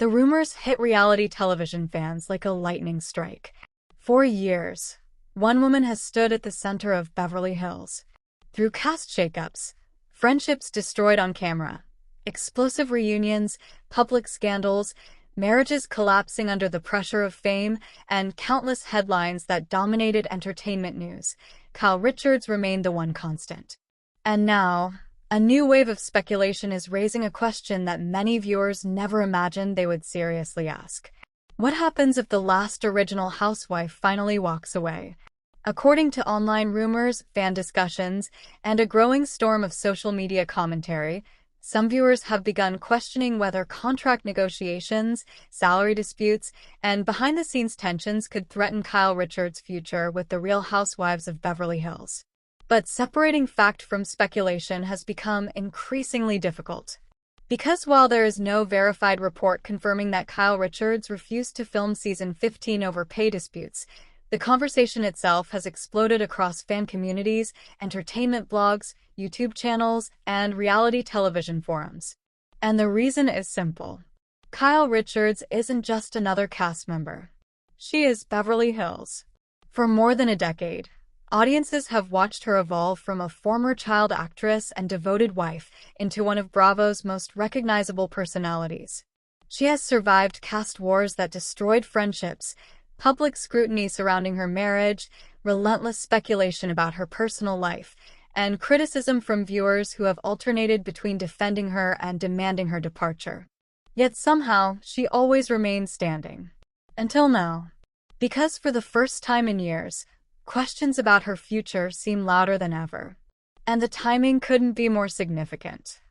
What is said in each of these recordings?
The rumors hit reality television fans like a lightning strike. For years, one woman has stood at the center of Beverly Hills. Through cast shakeups, friendships destroyed on camera, explosive reunions, public scandals, marriages collapsing under the pressure of fame, and countless headlines that dominated entertainment news, Kyle Richards remained the one constant. And now, a new wave of speculation is raising a question that many viewers never imagined they would seriously ask. What happens if the last original housewife finally walks away? According to online rumors, fan discussions, and a growing storm of social media commentary, some viewers have begun questioning whether contract negotiations, salary disputes, and behind-the-scenes tensions could threaten Kyle Richards' future with the Real Housewives of Beverly Hills. But separating fact from speculation has become increasingly difficult. Because while there is no verified report confirming that Kyle Richards refused to film season 15 over pay disputes, the conversation itself has exploded across fan communities, entertainment blogs, YouTube channels, and reality television forums. And the reason is simple. Kyle Richards isn't just another cast member. She is Beverly Hills. For more than a decade, audiences have watched her evolve from a former child actress and devoted wife into one of Bravo's most recognizable personalities. She has survived cast wars that destroyed friendships, public scrutiny surrounding her marriage, relentless speculation about her personal life, and criticism from viewers who have alternated between defending her and demanding her departure. Yet somehow, she always remained standing. Until now. Because for the first time in years, questions about her future seem louder than ever. And the timing couldn't be more significant.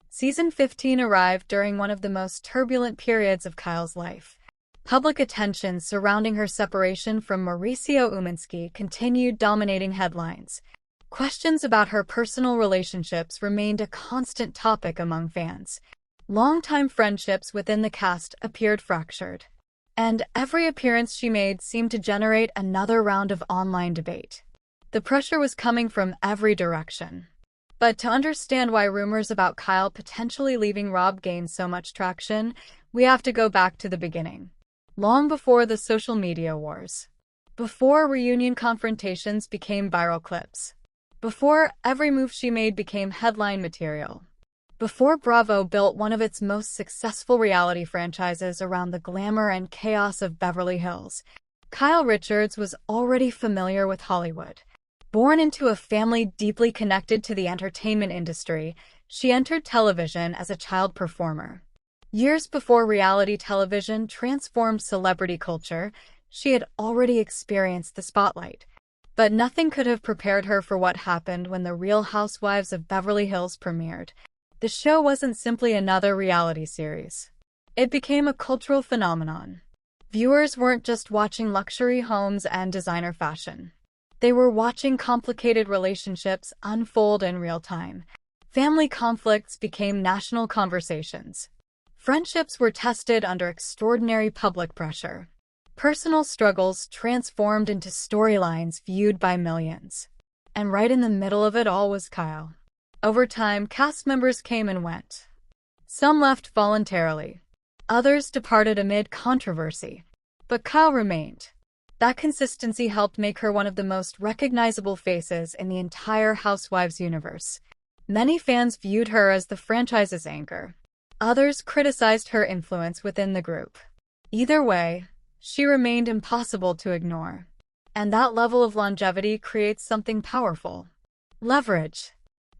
Season 15 arrived during one of the most turbulent periods of Kyle's life. Public attention surrounding her separation from Mauricio Umansky continued dominating headlines. Questions about her personal relationships remained a constant topic among fans. Longtime friendships within the cast appeared fractured. And every appearance she made seemed to generate another round of online debate. The pressure was coming from every direction. But to understand why rumors about Kyle potentially leaving RHOBH gained so much traction, we have to go back to the beginning. Long before the social media wars. Before reunion confrontations became viral clips. Before every move she made became headline material. Before Bravo built one of its most successful reality franchises around the glamour and chaos of Beverly Hills, Kyle Richards was already familiar with Hollywood. Born into a family deeply connected to the entertainment industry, she entered television as a child performer. Years before reality television transformed celebrity culture, she had already experienced the spotlight. But nothing could have prepared her for what happened when The Real Housewives of Beverly Hills premiered. The show wasn't simply another reality series. It became a cultural phenomenon. Viewers weren't just watching luxury homes and designer fashion. They were watching complicated relationships unfold in real time. Family conflicts became national conversations. Friendships were tested under extraordinary public pressure. Personal struggles transformed into storylines viewed by millions. And right in the middle of it all was Kyle. Over time, cast members came and went. Some left voluntarily. Others departed amid controversy. But Kyle remained. That consistency helped make her one of the most recognizable faces in the entire Housewives universe. Many fans viewed her as the franchise's anchor. Others criticized her influence within the group. Either way, she remained impossible to ignore. And that level of longevity creates something powerful. Leverage.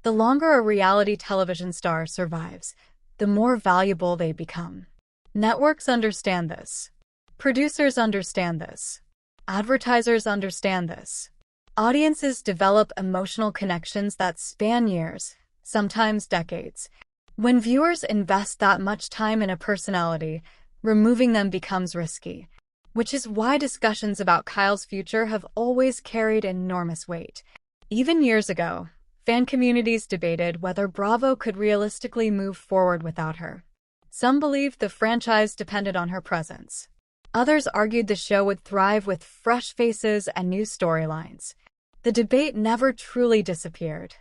The longer a reality television star survives, the more valuable they become. Networks understand this. Producers understand this. Advertisers understand this. Audiences develop emotional connections that span years, sometimes decades. When viewers invest that much time in a personality, removing them becomes risky. Which is why discussions about Kyle's future have always carried enormous weight. Even years ago, fan communities debated whether Bravo could realistically move forward without her. Some believed the franchise depended on her presence. Others argued the show would thrive with fresh faces and new storylines. The debate never truly disappeared.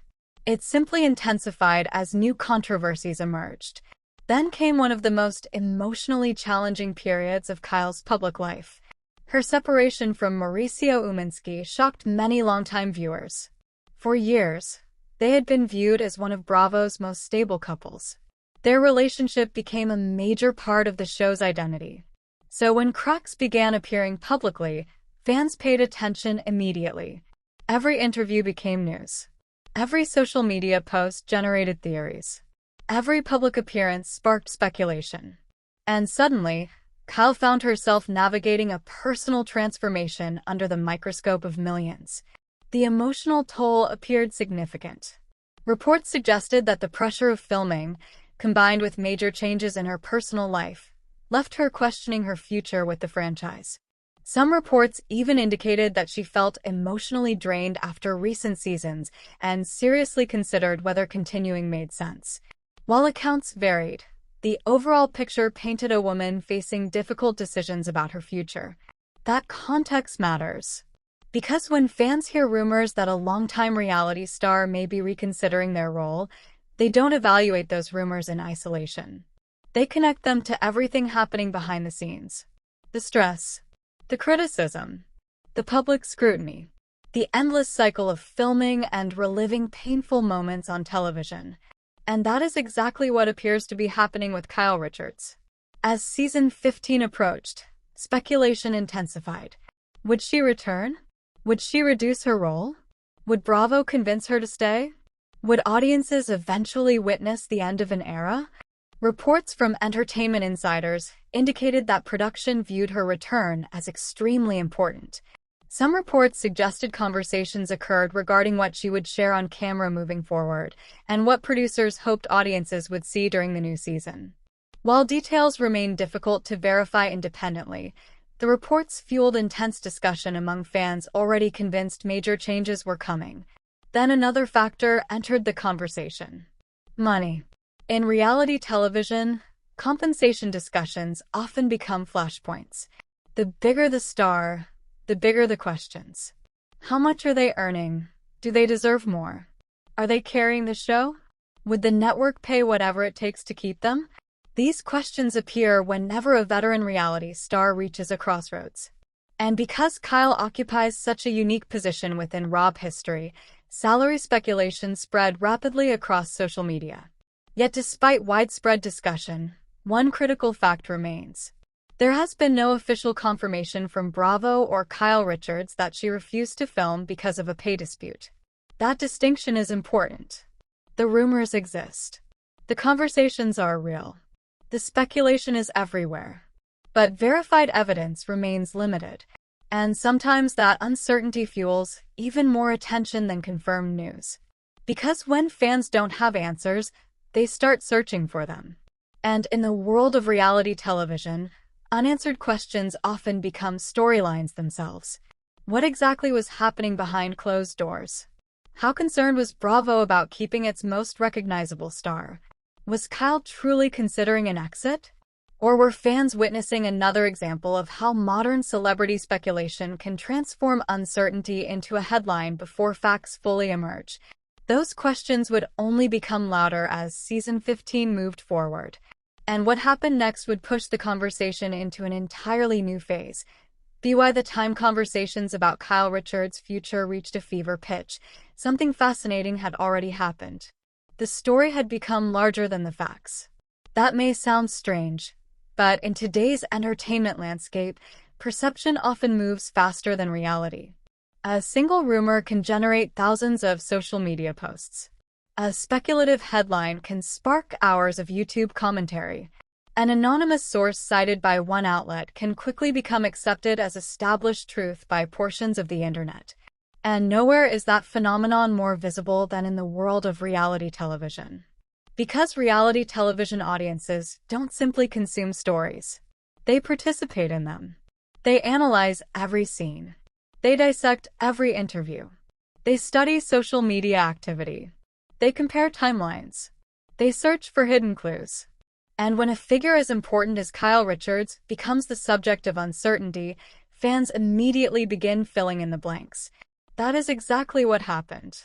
It simply intensified as new controversies emerged. Then came one of the most emotionally challenging periods of Kyle's public life. Her separation from Mauricio Umansky shocked many longtime viewers. For years, they had been viewed as one of Bravo's most stable couples. Their relationship became a major part of the show's identity. So when cracks began appearing publicly, fans paid attention immediately. Every interview became news. Every social media post generated theories. Every public appearance sparked speculation. And suddenly, Kyle found herself navigating a personal transformation under the microscope of millions. The emotional toll appeared significant. Reports suggested that the pressure of filming, combined with major changes in her personal life, left her questioning her future with the franchise. Some reports even indicated that she felt emotionally drained after recent seasons and seriously considered whether continuing made sense. While accounts varied, the overall picture painted a woman facing difficult decisions about her future. That context matters. Because when fans hear rumors that a longtime reality star may be reconsidering their role, they don't evaluate those rumors in isolation. They connect them to everything happening behind the scenes. The stress, the criticism, the public scrutiny, the endless cycle of filming and reliving painful moments on television. And that is exactly what appears to be happening with Kyle Richards. As season 15 approached, speculation intensified. Would she return? Would she reduce her role? Would Bravo convince her to stay? Would audiences eventually witness the end of an era? Reports from entertainment insiders indicated that production viewed her return as extremely important. Some reports suggested conversations occurred regarding what she would share on camera moving forward, and what producers hoped audiences would see during the new season. While details remain difficult to verify independently, the reports fueled intense discussion among fans already convinced major changes were coming. Then another factor entered the conversation: money. In reality television, compensation discussions often become flashpoints. The bigger the star, the bigger the questions. How much are they earning? Do they deserve more? Are they carrying the show? Would the network pay whatever it takes to keep them? These questions appear whenever a veteran reality star reaches a crossroads. And because Kyle occupies such a unique position within RHOBH history, salary speculation spread rapidly across social media. Yet despite widespread discussion, one critical fact remains. There has been no official confirmation from Bravo or Kyle Richards that she refused to film because of a pay dispute. That distinction is important. The rumors exist. The conversations are real. The speculation is everywhere. But verified evidence remains limited, and sometimes that uncertainty fuels even more attention than confirmed news. Because when fans don't have answers, they start searching for them. And in the world of reality television, unanswered questions often become storylines themselves. What exactly was happening behind closed doors? How concerned was Bravo about keeping its most recognizable star? Was Kyle truly considering an exit? Or were fans witnessing another example of how modern celebrity speculation can transform uncertainty into a headline before facts fully emerge? Those questions would only become louder as season 15 moved forward. And what happened next would push the conversation into an entirely new phase. By the time conversations about Kyle Richards' future reached a fever pitch, something fascinating had already happened. The story had become larger than the facts. That may sound strange, but in today's entertainment landscape, perception often moves faster than reality. A single rumor can generate thousands of social media posts. A speculative headline can spark hours of YouTube commentary. An anonymous source cited by one outlet can quickly become accepted as established truth by portions of the internet. And nowhere is that phenomenon more visible than in the world of reality television. Because reality television audiences don't simply consume stories. They participate in them. They analyze every scene. They dissect every interview. They study social media activity. They compare timelines. They search for hidden clues. And when a figure as important as Kyle Richards becomes the subject of uncertainty, fans immediately begin filling in the blanks. That is exactly what happened.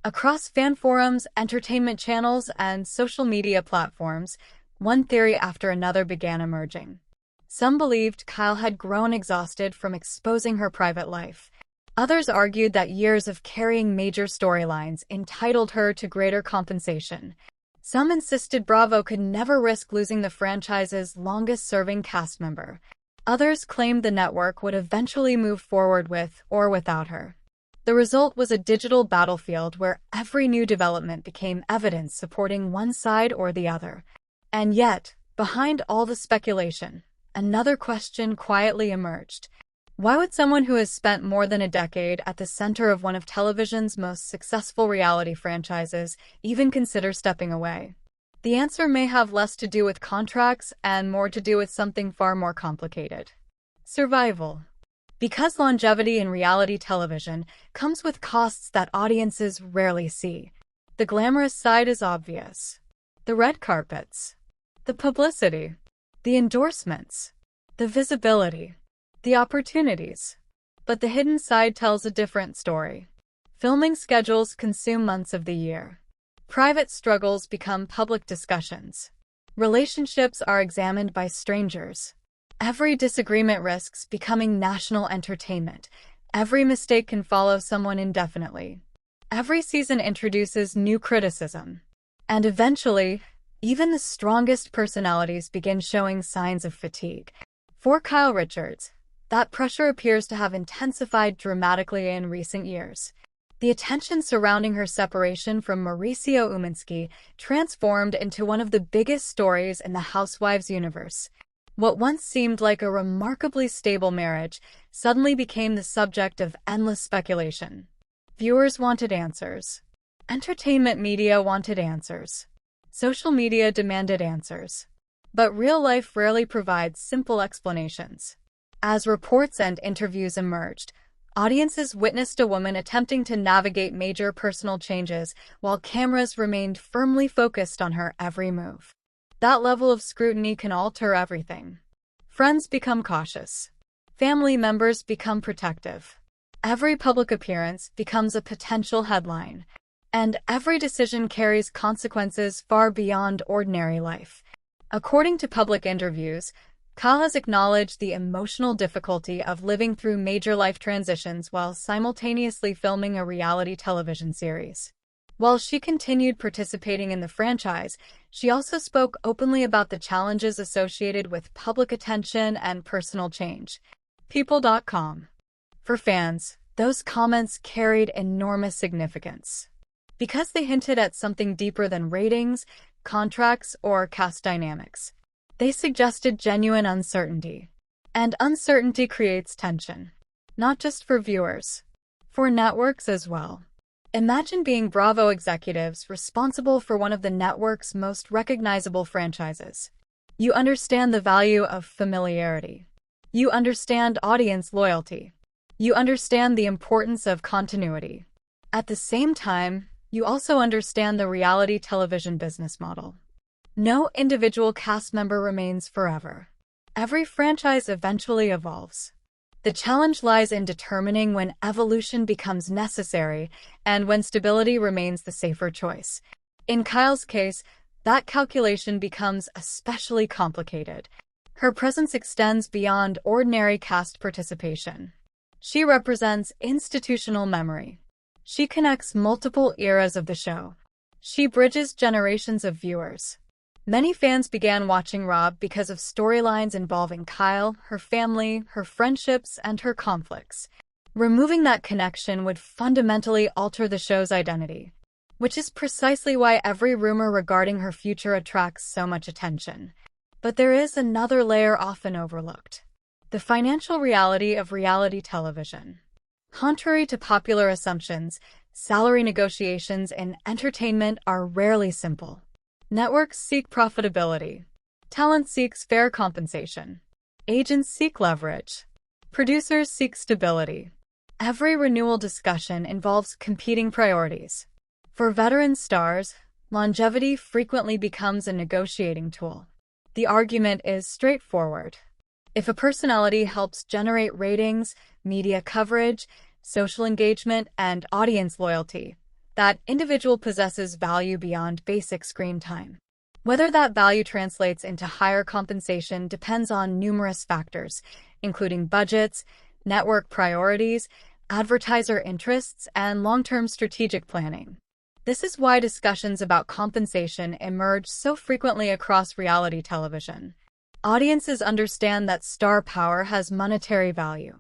Across fan forums, entertainment channels, and social media platforms, one theory after another began emerging. Some believed Kyle had grown exhausted from exposing her private life. Others argued that years of carrying major storylines entitled her to greater compensation. Some insisted Bravo could never risk losing the franchise's longest-serving cast member. Others claimed the network would eventually move forward with or without her. The result was a digital battlefield where every new development became evidence supporting one side or the other. And yet, behind all the speculation, another question quietly emerged. Why would someone who has spent more than a decade at the center of one of television's most successful reality franchises even consider stepping away? The answer may have less to do with contracts and more to do with something far more complicated. Survival. Because longevity in reality television comes with costs that audiences rarely see. The glamorous side is obvious. The red carpets. The publicity. The endorsements. The visibility. The opportunities. But the hidden side tells a different story. Filming schedules consume months of the year. Private struggles become public discussions. Relationships are examined by strangers. Every disagreement risks becoming national entertainment. Every mistake can follow someone indefinitely. Every season introduces new criticism. And eventually, even the strongest personalities begin showing signs of fatigue. For Kyle Richards, that pressure appears to have intensified dramatically in recent years. The attention surrounding her separation from Mauricio Umansky transformed into one of the biggest stories in the Housewives universe. What once seemed like a remarkably stable marriage suddenly became the subject of endless speculation. Viewers wanted answers. Entertainment media wanted answers. Social media demanded answers. But real life rarely provides simple explanations. As reports and interviews emerged, audiences witnessed a woman attempting to navigate major personal changes while cameras remained firmly focused on her every move. That level of scrutiny can alter everything. Friends become cautious. Family members become protective. Every public appearance becomes a potential headline. And every decision carries consequences far beyond ordinary life. According to public interviews, Kyle has acknowledged the emotional difficulty of living through major life transitions while simultaneously filming a reality television series. While she continued participating in the franchise, she also spoke openly about the challenges associated with public attention and personal change. People.com. For fans, those comments carried enormous significance. Because they hinted at something deeper than ratings, contracts, or cast dynamics. They suggested genuine uncertainty. And uncertainty creates tension. Not just for viewers. For networks as well. Imagine being Bravo executives responsible for one of the network's most recognizable franchises. You understand the value of familiarity. You understand audience loyalty. You understand the importance of continuity. At the same time, you also understand the reality television business model. No individual cast member remains forever. Every franchise eventually evolves. The challenge lies in determining when evolution becomes necessary and when stability remains the safer choice. In Kyle's case, that calculation becomes especially complicated. Her presence extends beyond ordinary cast participation. She represents institutional memory. She connects multiple eras of the show. She bridges generations of viewers. Many fans began watching RHOBH because of storylines involving Kyle, her family, her friendships, and her conflicts. Removing that connection would fundamentally alter the show's identity, which is precisely why every rumor regarding her future attracts so much attention. But there is another layer often overlooked: the financial reality of reality television. Contrary to popular assumptions, salary negotiations in entertainment are rarely simple. Networks seek profitability. Talent seeks fair compensation. Agents seek leverage. Producers seek stability. Every renewal discussion involves competing priorities. For veteran stars, longevity frequently becomes a negotiating tool. The argument is straightforward. If a personality helps generate ratings, media coverage, social engagement, and audience loyalty, that individual possesses value beyond basic screen time. Whether that value translates into higher compensation depends on numerous factors, including budgets, network priorities, advertiser interests, and long-term strategic planning. This is why discussions about compensation emerge so frequently across reality television. Audiences understand that star power has monetary value.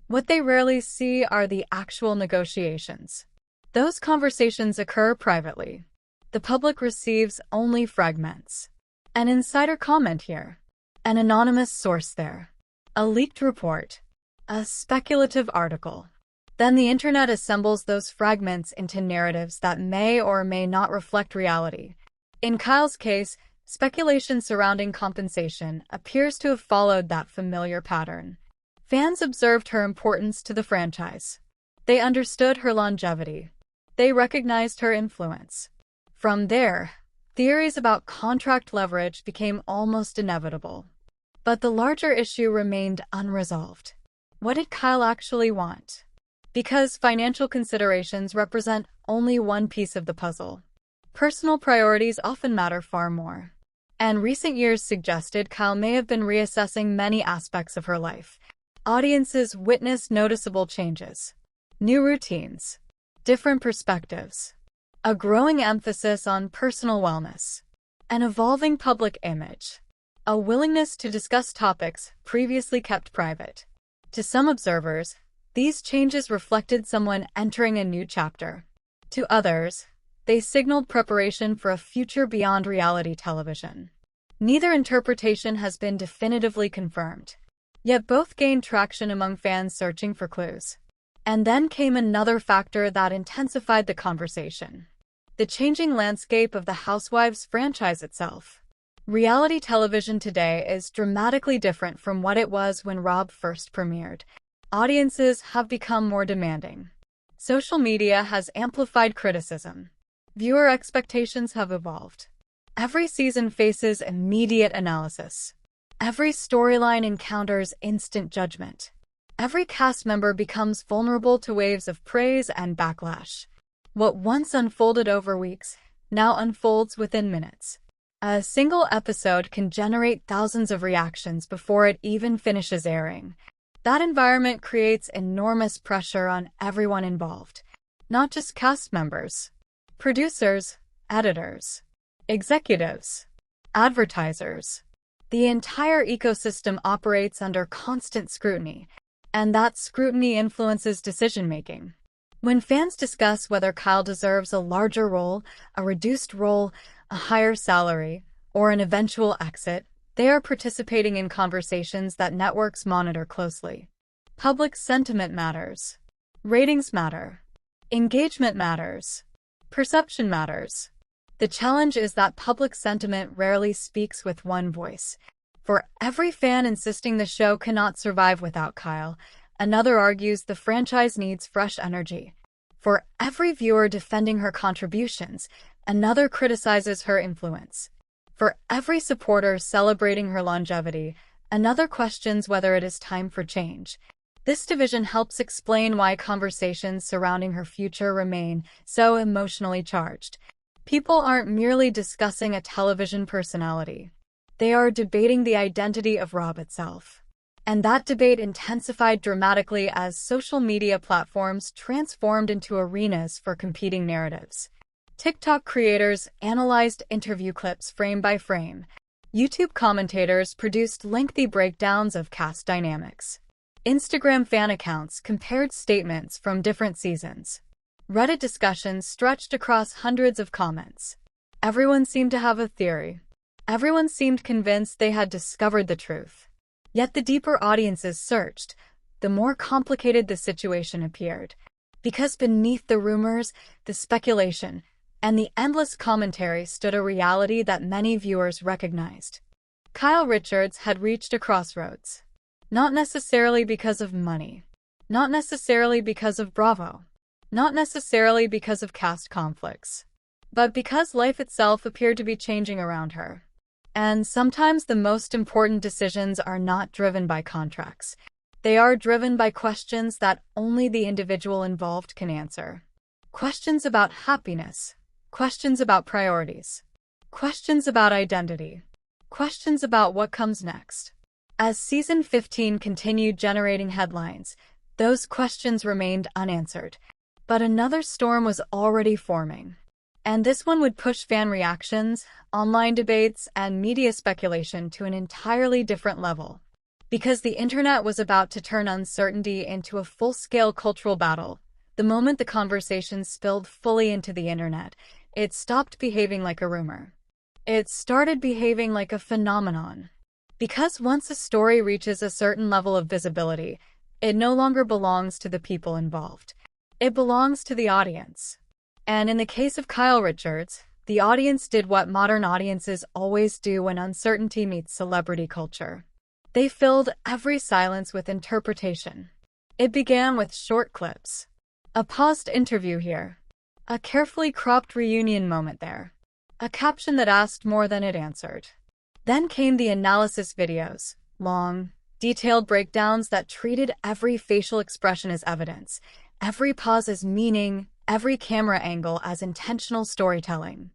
What they rarely see are the actual negotiations. Those conversations occur privately. The public receives only fragments. An insider comment here, an anonymous source there, a leaked report, a speculative article. Then the internet assembles those fragments into narratives that may or may not reflect reality. In Kyle's case, speculation surrounding compensation appears to have followed that familiar pattern. Fans observed her importance to the franchise. They understood her longevity. They recognized her influence. From there, theories about contract leverage became almost inevitable. But the larger issue remained unresolved. What did Kyle actually want? Because financial considerations represent only one piece of the puzzle. Personal priorities often matter far more. And recent years suggested Kyle may have been reassessing many aspects of her life. Audiences witnessed noticeable changes. New routines. Different perspectives. A growing emphasis on personal wellness. An evolving public image. A willingness to discuss topics previously kept private. To some observers, these changes reflected someone entering a new chapter. To others, they signaled preparation for a future beyond reality television. Neither interpretation has been definitively confirmed. Yet both gained traction among fans searching for clues. And then came another factor that intensified the conversation. The changing landscape of the Housewives franchise itself. Reality television today is dramatically different from what it was when RHOBH first premiered. Audiences have become more demanding. Social media has amplified criticism. Viewer expectations have evolved. Every season faces immediate analysis. Every storyline encounters instant judgment. Every cast member becomes vulnerable to waves of praise and backlash. What once unfolded over weeks now unfolds within minutes. A single episode can generate thousands of reactions before it even finishes airing. That environment creates enormous pressure on everyone involved, not just cast members, producers, editors, executives, advertisers. The entire ecosystem operates under constant scrutiny, and that scrutiny influences decision-making. When fans discuss whether Kyle deserves a larger role, a reduced role, a higher salary, or an eventual exit, they are participating in conversations that networks monitor closely. Public sentiment matters. Ratings matter. Engagement matters. Perception matters. The challenge is that public sentiment rarely speaks with one voice. For every fan insisting the show cannot survive without Kyle, another argues the franchise needs fresh energy. For every viewer defending her contributions, another criticizes her influence. For every supporter celebrating her longevity, another questions whether it is time for change. This division helps explain why conversations surrounding her future remain so emotionally charged. People aren't merely discussing a television personality. They are debating the identity of RHOBH itself. And that debate intensified dramatically as social media platforms transformed into arenas for competing narratives. TikTok creators analyzed interview clips frame by frame. YouTube commentators produced lengthy breakdowns of cast dynamics. Instagram fan accounts compared statements from different seasons. Reddit discussions stretched across hundreds of comments. Everyone seemed to have a theory. Everyone seemed convinced they had discovered the truth. Yet the deeper audiences searched, the more complicated the situation appeared. Because beneath the rumors, the speculation, and the endless commentary stood a reality that many viewers recognized. Kyle Richards had reached a crossroads. Not necessarily because of money. Not necessarily because of Bravo. Not necessarily because of cast conflicts. But because life itself appeared to be changing around her. And sometimes the most important decisions are not driven by contracts. They are driven by questions that only the individual involved can answer. Questions about happiness. Questions about priorities. Questions about identity. Questions about what comes next. As season 15 continued generating headlines, those questions remained unanswered. But another storm was already forming. And this one would push fan reactions, online debates, and media speculation to an entirely different level. Because the internet was about to turn uncertainty into a full-scale cultural battle, the moment the conversation spilled fully into the internet, it stopped behaving like a rumor. It started behaving like a phenomenon. Because once a story reaches a certain level of visibility, it no longer belongs to the people involved. It belongs to the audience. And in the case of Kyle Richards, the audience did what modern audiences always do when uncertainty meets celebrity culture. They filled every silence with interpretation. It began with short clips. A paused interview here. A carefully cropped reunion moment there. A caption that asked more than it answered. Then came the analysis videos, long, detailed breakdowns that treated every facial expression as evidence, every pause as meaning, every camera angle as intentional storytelling.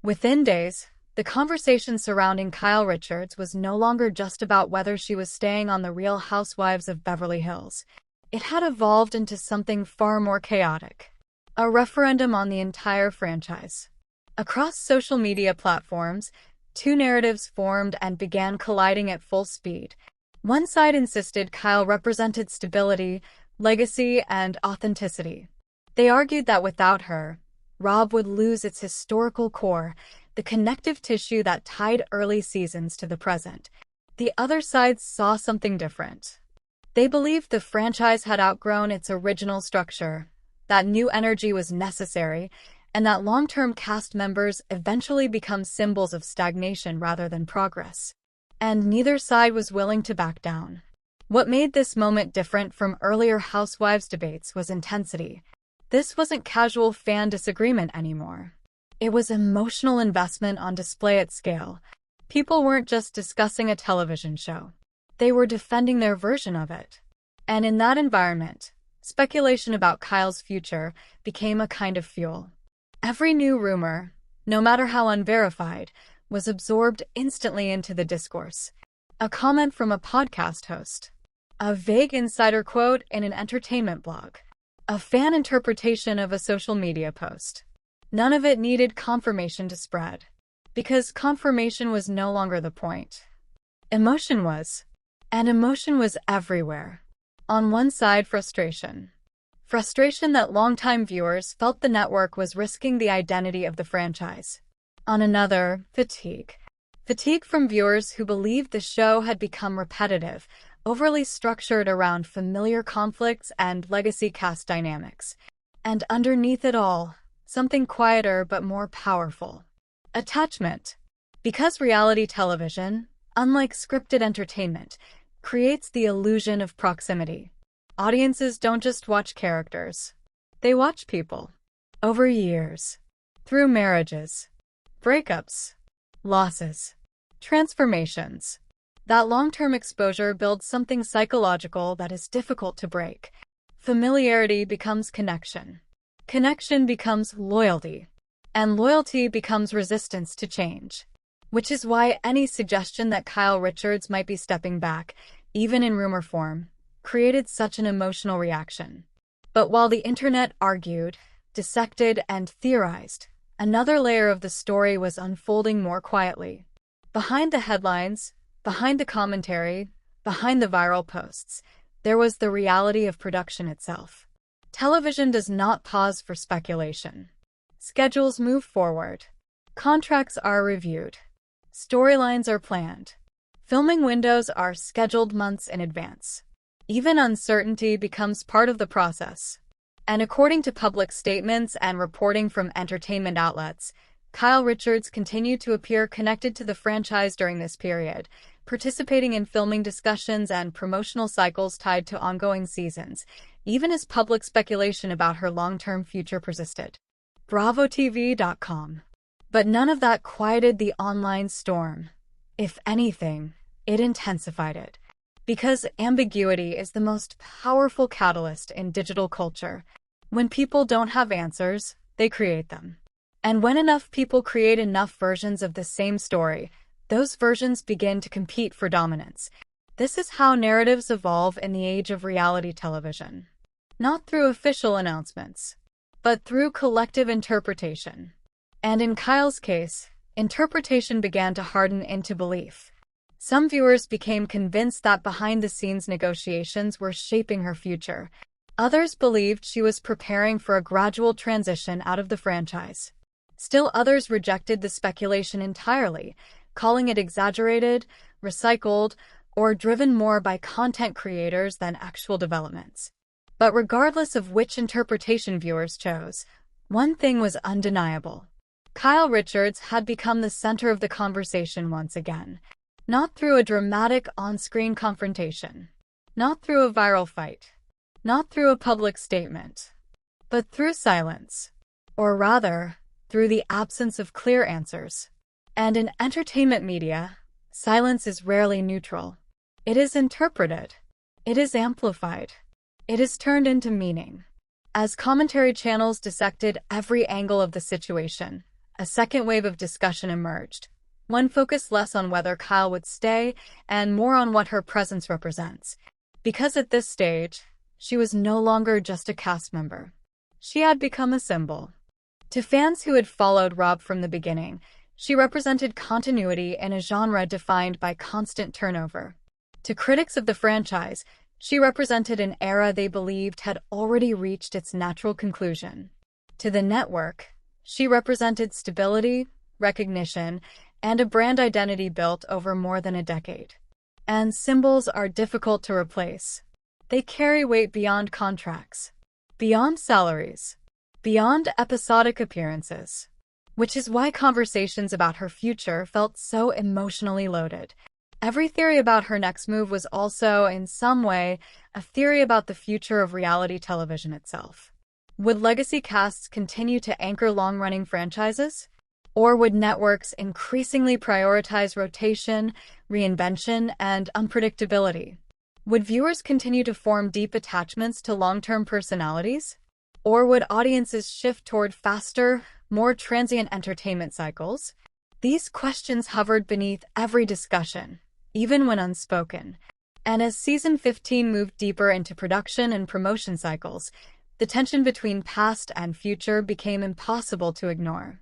Within days, the conversation surrounding Kyle Richards was no longer just about whether she was staying on the Real Housewives of Beverly Hills. It had evolved into something far more chaotic. A referendum on the entire franchise. Across social media platforms, two narratives formed and began colliding at full speed. One side insisted Kyle represented stability, legacy, and authenticity. They argued that without her, RHOBH would lose its historical core, the connective tissue that tied early seasons to the present. The other side saw something different. They believed the franchise had outgrown its original structure, that new energy was necessary, and that long-term cast members eventually become symbols of stagnation rather than progress. And neither side was willing to back down. What made this moment different from earlier Housewives debates was intensity. This wasn't casual fan disagreement anymore. It was emotional investment on display at scale. People weren't just discussing a television show. They were defending their version of it. And in that environment, speculation about Kyle's future became a kind of fuel. Every new rumor, no matter how unverified, was absorbed instantly into the discourse. A comment from a podcast host, a vague insider quote in an entertainment blog, a fan interpretation of a social media post. None of it needed confirmation to spread, because confirmation was no longer the point. Emotion was, and emotion was everywhere. On one side, frustration. Frustration that longtime viewers felt the network was risking the identity of the franchise. On another, fatigue. Fatigue from viewers who believed the show had become repetitive, overly structured around familiar conflicts and legacy cast dynamics. And underneath it all, something quieter but more powerful. Attachment. Because reality television, unlike scripted entertainment, creates the illusion of proximity. Audiences don't just watch characters. They watch people. Over years. Through marriages. Breakups. Losses. Transformations. That long-term exposure builds something psychological that is difficult to break. Familiarity becomes connection. Connection becomes loyalty. And loyalty becomes resistance to change. Which is why any suggestion that Kyle Richards might be stepping back, even in rumor form, created such an emotional reaction. But while the internet argued, dissected, and theorized, another layer of the story was unfolding more quietly. Behind the headlines, behind the commentary, behind the viral posts, there was the reality of production itself. Television does not pause for speculation. Schedules move forward. Contracts are reviewed. Storylines are planned. Filming windows are scheduled months in advance. Even uncertainty becomes part of the process. And according to public statements and reporting from entertainment outlets, Kyle Richards continued to appear connected to the franchise during this period, participating in filming discussions and promotional cycles tied to ongoing seasons, even as public speculation about her long-term future persisted. BravoTV.com. But none of that quieted the online storm. If anything, it intensified it. Because ambiguity is the most powerful catalyst in digital culture. When people don't have answers, they create them. And when enough people create enough versions of the same story, those versions begin to compete for dominance. This is how narratives evolve in the age of reality television. Not through official announcements, but through collective interpretation. And in Kyle's case, interpretation began to harden into belief. Some viewers became convinced that behind-the-scenes negotiations were shaping her future. Others believed she was preparing for a gradual transition out of the franchise. Still others rejected the speculation entirely, calling it exaggerated, recycled, or driven more by content creators than actual developments. But regardless of which interpretation viewers chose, one thing was undeniable. Kyle Richards had become the center of the conversation once again. Not through a dramatic on-screen confrontation, not through a viral fight, not through a public statement, but through silence. Or rather, through the absence of clear answers. And in entertainment media, silence is rarely neutral. It is interpreted. It is amplified. It is turned into meaning. As commentary channels dissected every angle of the situation, a second wave of discussion emerged. One focused less on whether Kyle would stay and more on what her presence represents. Because at this stage, she was no longer just a cast member. She had become a symbol. To fans who had followed RHOBH from the beginning, she represented continuity in a genre defined by constant turnover. To critics of the franchise, she represented an era they believed had already reached its natural conclusion. To the network, she represented stability, recognition, and a brand identity built over more than a decade. And symbols are difficult to replace. They carry weight beyond contracts, beyond salaries, beyond episodic appearances. Which is why conversations about her future felt so emotionally loaded. Every theory about her next move was also, in some way, a theory about the future of reality television itself. Would legacy casts continue to anchor long-running franchises? Or would networks increasingly prioritize rotation, reinvention, and unpredictability? Would viewers continue to form deep attachments to long-term personalities? Or would audiences shift toward faster, more transient entertainment cycles? These questions hovered beneath every discussion, even when unspoken. And as season 15 moved deeper into production and promotion cycles, the tension between past and future became impossible to ignore.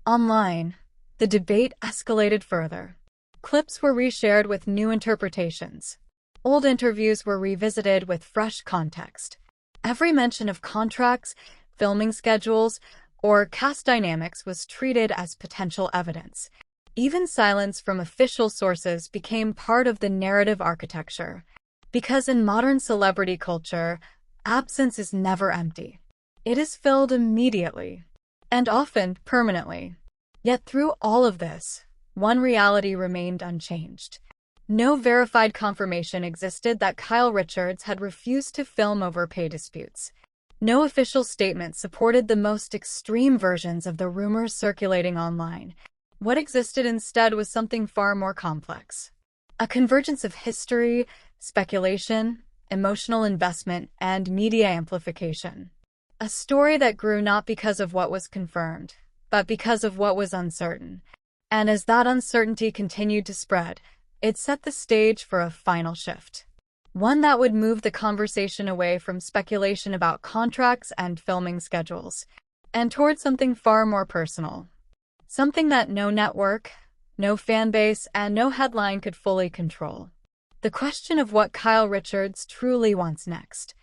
Online, the debate escalated further. Clips were reshared with new interpretations. Old interviews were revisited with fresh context. Every mention of contracts, filming schedules, or cast dynamics was treated as potential evidence. Even silence from official sources became part of the narrative architecture. Because in modern celebrity culture, absence is never empty. It is filled immediately, and often permanently. Yet through all of this, one reality remained unchanged. No verified confirmation existed that Kyle Richards had refused to film over pay disputes. No official statement supported the most extreme versions of the rumors circulating online. What existed instead was something far more complex. A convergence of history, speculation, emotional investment, and media amplification. A story that grew not because of what was confirmed, but because of what was uncertain. And as that uncertainty continued to spread, it set the stage for a final shift. One that would move the conversation away from speculation about contracts and filming schedules, and toward something far more personal. Something that no network, no fanbase, and no headline could fully control. The question of what Kyle Richards truly wants next.